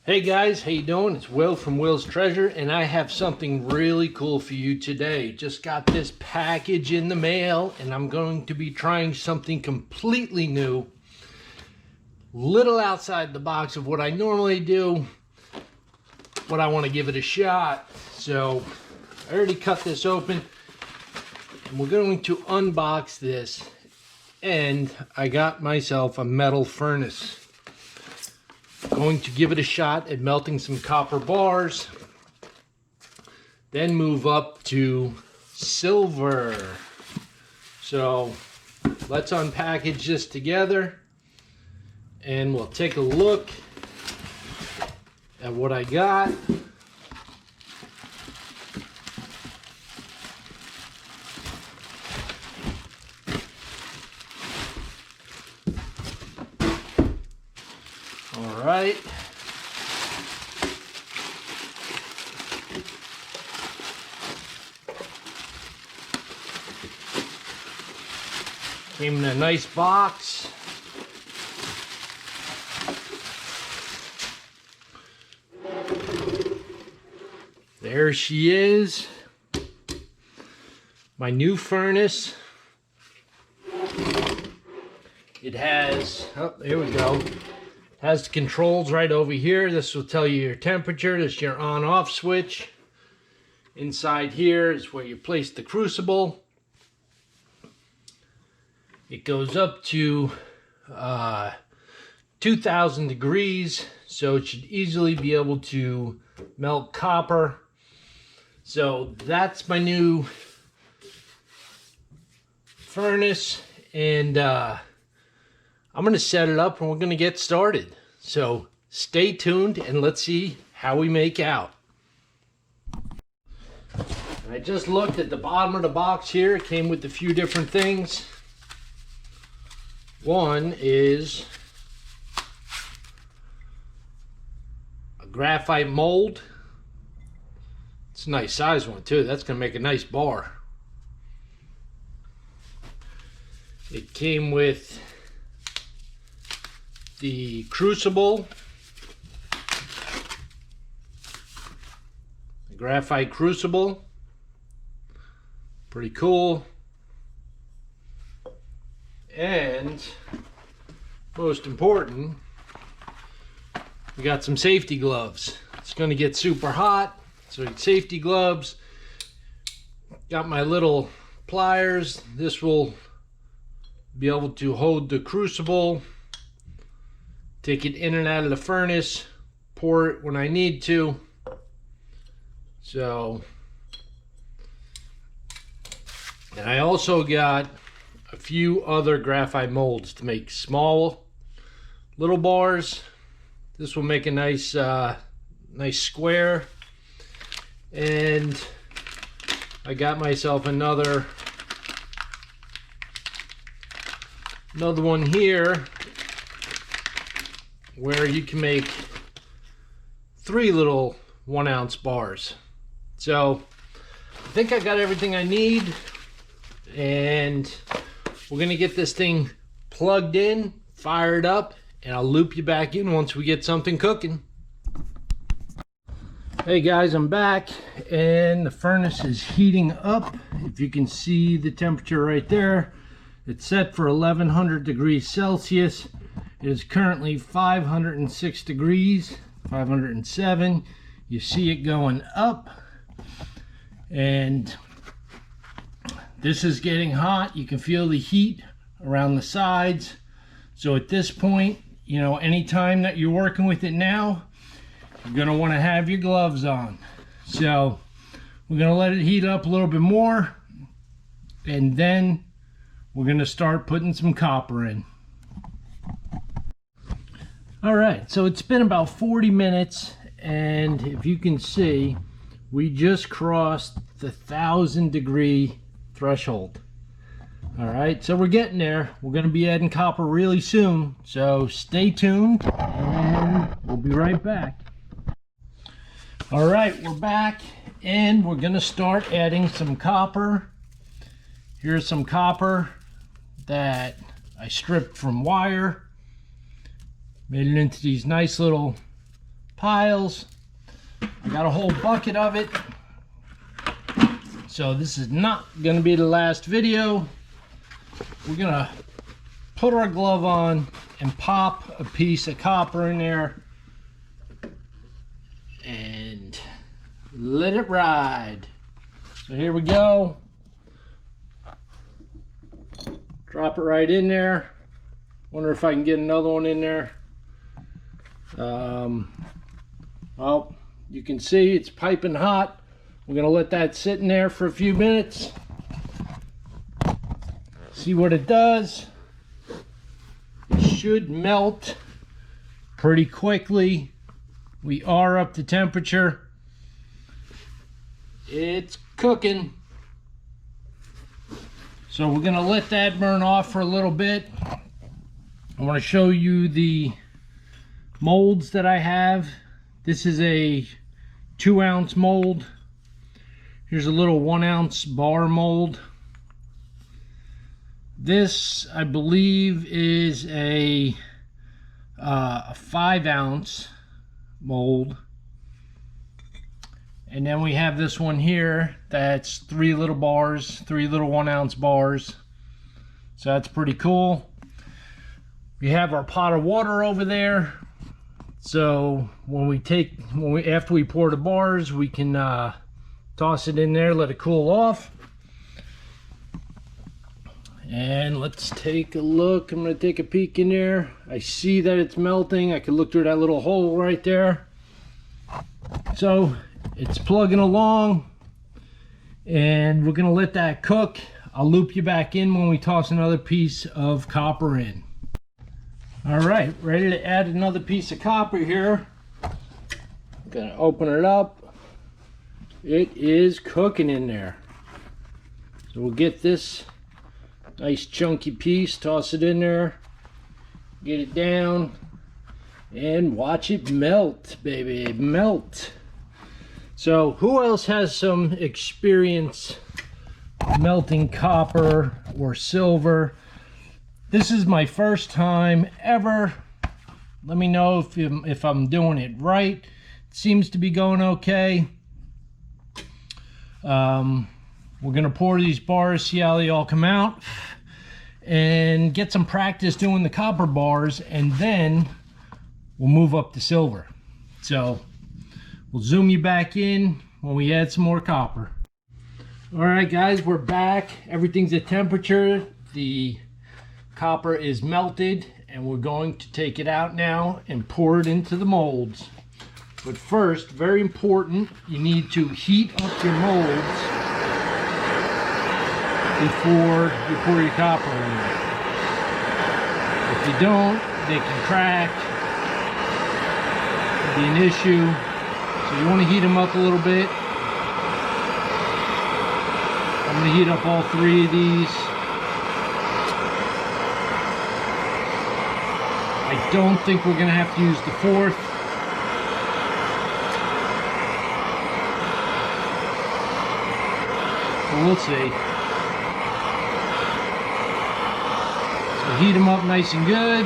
Hey guys, how you doing? It's Will from Will's Treasure, and I have something really cool for you today. Just got this package in the mail, and I'm going to be trying something completely new. Little outside the box of what I normally do, but I want to give it a shot. So I already cut this open, and we're going to unbox this. And I got myself a metal furnace. Going to give it a shot at melting some copper bars, then move up to silver. So let's unpackage this together and we'll take a look at what I got. All right. Came in a nice box. There she is. My new furnace. It has, oh, there we go. Has the controls right over here. This will tell you your temperature. This is your on-off switch. Inside here is where you place the crucible. It goes up to 2,000 degrees, so it should easily be able to melt copper. So that's my new furnace, and I'm going to set it up and we're going to get started. So stay tuned and let's see how we make out. I just looked at the bottom of the box here. It came with a few different things. One is a graphite mold. It's a nice size one too. That's going to make a nice bar. It came with the crucible, the graphite crucible, pretty cool. And most important, we got some safety gloves. It's going to get super hot, so safety gloves. Got my little pliers. This will be able to hold the crucible, take it in and out of the furnace, pour it when I need to. So, and I also got a few other graphite molds to make small little bars. This will make a nice nice square. And I got myself another one here where you can make 3 little 1-ounce bars. So I think I got everything I need, and we're gonna get this thing plugged in, fired up, and I'll loop you back in once we get something cooking. Hey guys, I'm back, and the furnace is heating up. If you can see the temperature right there, it's set for 1100 degrees Celsius. It is currently 506 degrees, 507. You see it going up, and this is getting hot. You can feel the heat around the sides. So at this point, you know, anytime that you're working with it now, you're gonna wanna have your gloves on. So we're gonna let it heat up a little bit more, and then we're gonna start putting some copper in. All right, so it's been about 40 minutes, and if you can see, we just crossed the 1,000 degree threshold. All right, so we're getting there. We're gonna be adding copper really soon, so stay tuned, and we'll be right back. All right, we're back, and we're gonna start adding some copper. Here's some copper that I stripped from wire, made it into these nice little piles. I got a whole bucket of it. So this is not going to be the last video. We're going to put our glove on and pop a piece of copper in there and let it ride. So here we go. Drop it right in there. Wonder if I can get another one in there. Well, you can see it's piping hot. We're gonna let that sit in there for a few minutes. See what it does. It should melt pretty quickly. We are up to temperature. It's cooking. So we're gonna let that burn off for a little bit. I want to show you the molds that I have. This is a 2-ounce mold. Here's a little 1-ounce bar mold. This, I believe, is a 5-ounce mold. And then we have this one here that's 3 little bars, 3 little 1-ounce bars. So that's pretty cool. We have our pot of water over there. So after we pour the bars, we can toss it in there, let it cool off. And let's take a look. I'm going to take a peek in there. I see that it's melting. I can look through that little hole right there. So it's plugging along, and we're going to let that cook. I'll loop you back in when we toss another piece of copper in. All right, ready to add another piece of copper here. Gonna open it up. It is cooking in there. So we'll get this nice chunky piece, toss it in there, get it down, and watch it melt, baby, melt. So who else has some experience melting copper or silver? This is my first time ever. Let me know if I'm doing it right. It seems to be going okay. We're gonna pour these bars, see how they all come out, and get some practice doing the copper bars, and then we'll move up to silver. So we'll zoom you back in when we add some more copper. All right, guys, we're back. Everything's at temperature. The copper is melted, and we're going to take it out now and pour it into the molds. But first, very important, you need to heat up your molds before you pour your copper in. If you don't, they can crack. It'll be an issue. So you want to heat them up a little bit. I'm going to heat up all 3 of these. I don't think we're going to have to use the 4th. But we'll see. So heat them up nice and good.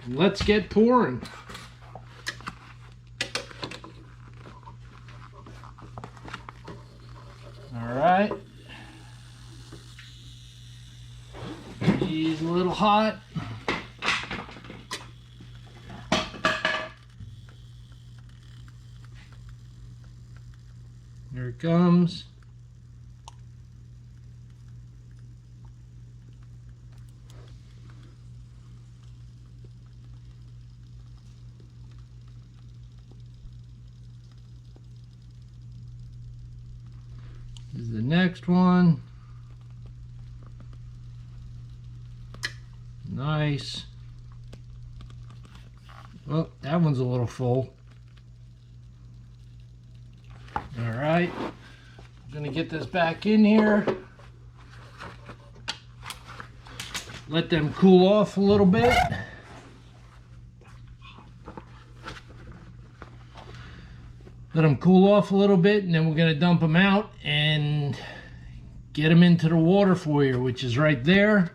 Let's get pouring. All right. He's a little hot. Here it comes. This is the next one. Nice. Well, that one's a little full. All right, I'm gonna get this back in here. Let them cool off a little bit. Let them cool off a little bit, and then we're gonna dump them out and get them into the water for you, which is right there.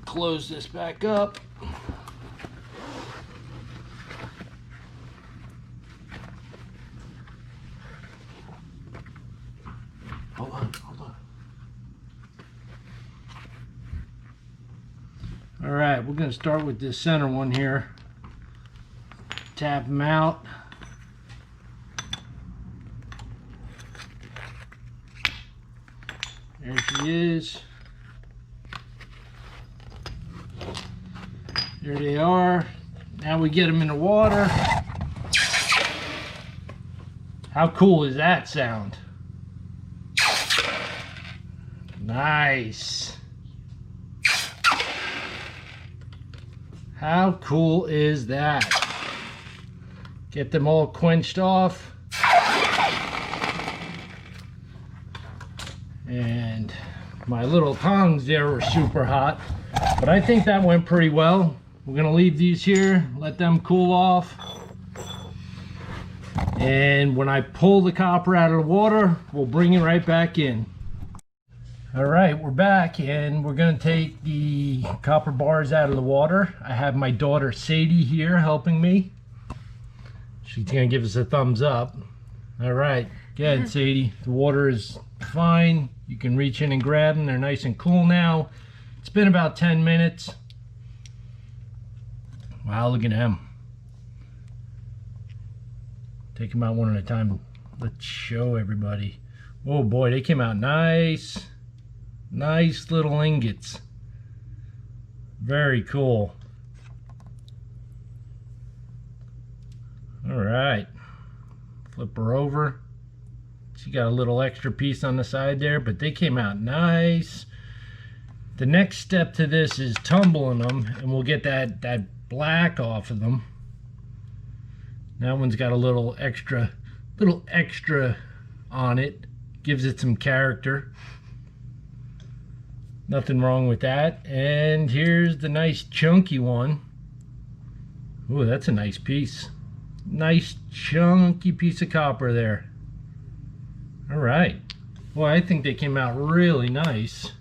Close this back up. Hold on. All right, we're going to start with this center one here. Tap them out. There she is. There they are. Now we get them in the water. How cool is that sound? Nice. How cool is that? Get them all quenched off. And my little tongs there were super hot, but I think that went pretty well. We're gonna leave these here, let them cool off. And when I pull the copper out of the water, we'll bring it right back in. All right, we're back, and we're gonna take the copper bars out of the water. I have my daughter Sadie here helping me. She's gonna give us a thumbs up. All right, go ahead, Sadie. The water is fine. You can reach in and grab them. They're nice and cool now. It's been about 10 minutes. Wow, look at them. Take them out one at a time. Let's show everybody. Oh boy, they came out nice. Nice little ingots. Very cool. All right. Flip her over. She got a little extra piece on the side there, but they came out nice. The next step to this is tumbling them, and we'll get that black off of them. That one's got a little extra on it. Gives it some character. Nothing wrong with that. And here's the nice chunky one. Ooh, that's a nice piece. Nice chunky piece of copper there. All right. Well, I think they came out really nice.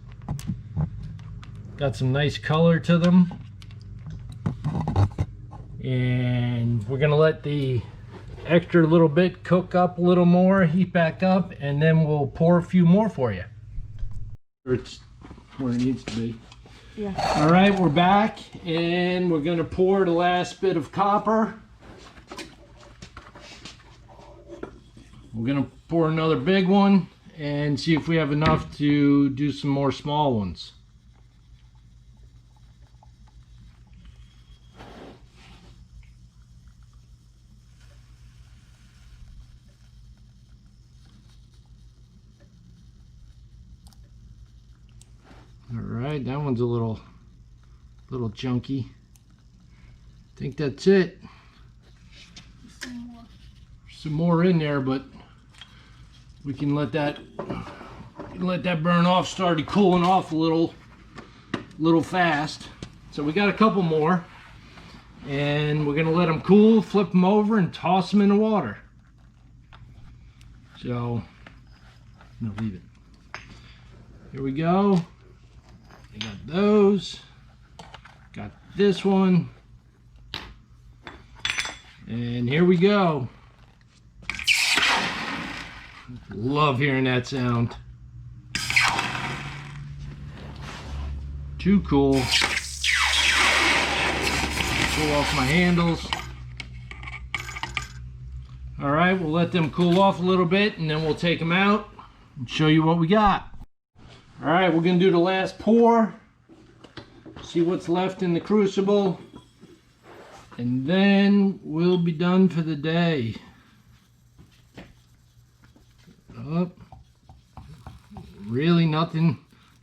Got some nice color to them. And we're gonna let the extra little bit cook up a little more, heat back up, and then we'll pour a few more for you. It's where it needs to be. Yeah. All right, we're back, and we're gonna pour the last bit of copper. We're gonna pour another big one and see if we have enough to do some more small ones. All right, that one's a little chunky. I think that's it. Some more in there, but we can let that burn off. Started cooling off a little fast, so we got a couple more, and we're gonna let them cool, flip them over, and toss them in the water. So no, leave it. Here we go. I got those. Got this one, and here we go. Love hearing that sound. Too cool. Pull off my handles. All right, we'll let them cool off a little bit, and then we'll take them out and show you what we got. All right, we're gonna do the last pour. See what's left in the crucible, and then we'll be done for the day. Oh, really nothing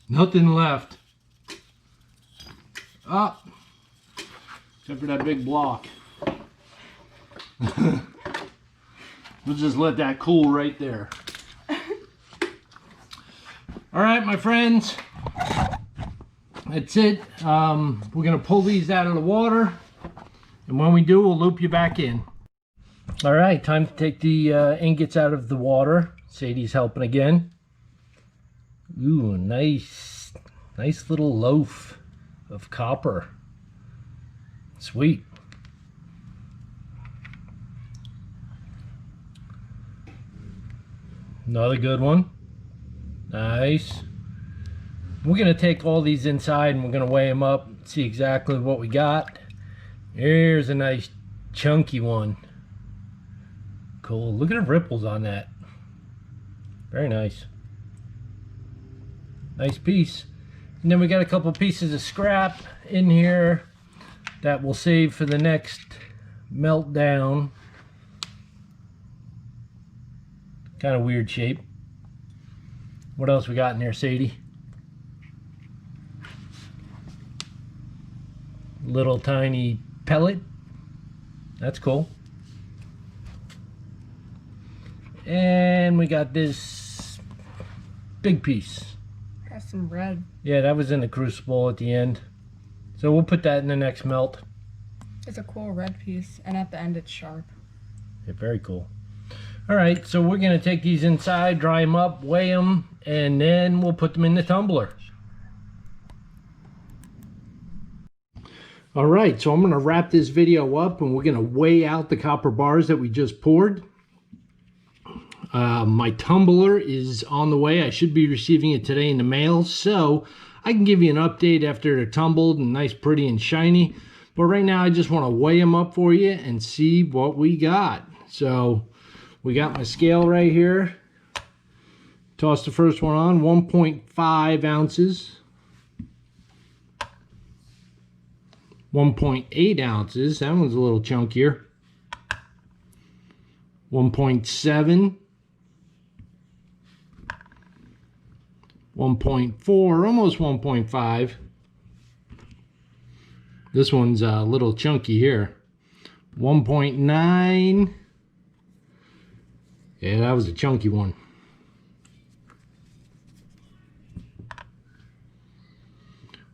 left. Up, except for that big block. We'll just let that cool right there. All right, my friends, that's it. We're gonna pull these out of the water, and when we do, we'll loop you back in. All right, time to take the ingots out of the water. Sadie's helping again. Ooh, nice little loaf of copper. Sweet. Another good one. Nice. We're going to take all these inside and we're going to weigh them up, see exactly what we got. Here's a nice chunky one. Cool. Look at the ripples on that. Very nice. Nice piece. And then we got a couple pieces of scrap in here that we'll save for the next meltdown. Kind of weird shape. What else we got in there, Sadie? Little tiny pellet. That's cool. And we got this big piece. Has some red. Yeah, that was in the crucible at the end. So we'll put that in the next melt. It's a cool red piece, and at the end it's sharp. Yeah, very cool. All right, so we're gonna take these inside, dry them up, weigh them, and then we'll put them in the tumbler. All right, so I'm gonna wrap this video up and we're gonna weigh out the copper bars that we just poured. My tumbler is on the way. I should be receiving it today in the mail, so I can give you an update after they're tumbled and nice, pretty, and shiny. But right now, I just want to weigh them up for you and see what we got. So we got my scale right here. Toss the first one on, 1.5 ounces. 1.8 ounces. That one's a little chunkier. 1.7. 1.4, almost 1.5. This one's a little chunky here. 1.9. Yeah, that was a chunky one.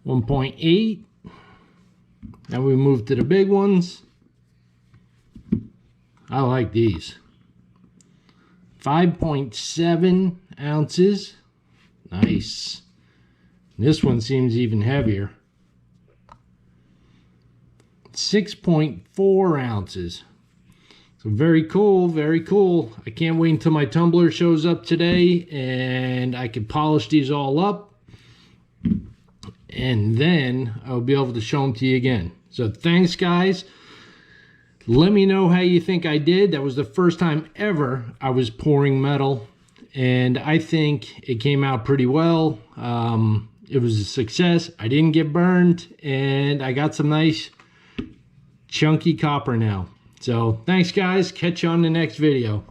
1.8. Now we move to the big ones. I like these. 5.7 ounces. Nice. This one seems even heavier. 6.4 ounces. So very cool, very cool. I can't wait until my tumbler shows up today and I can polish these all up. And then I'll be able to show them to you again. So thanks, guys. Let me know how you think I did. That was the first time ever I was pouring metal, and I think it came out pretty well. It was a success. I didn't get burned, and I got some nice chunky copper now. So thanks, guys. Catch you on the next video.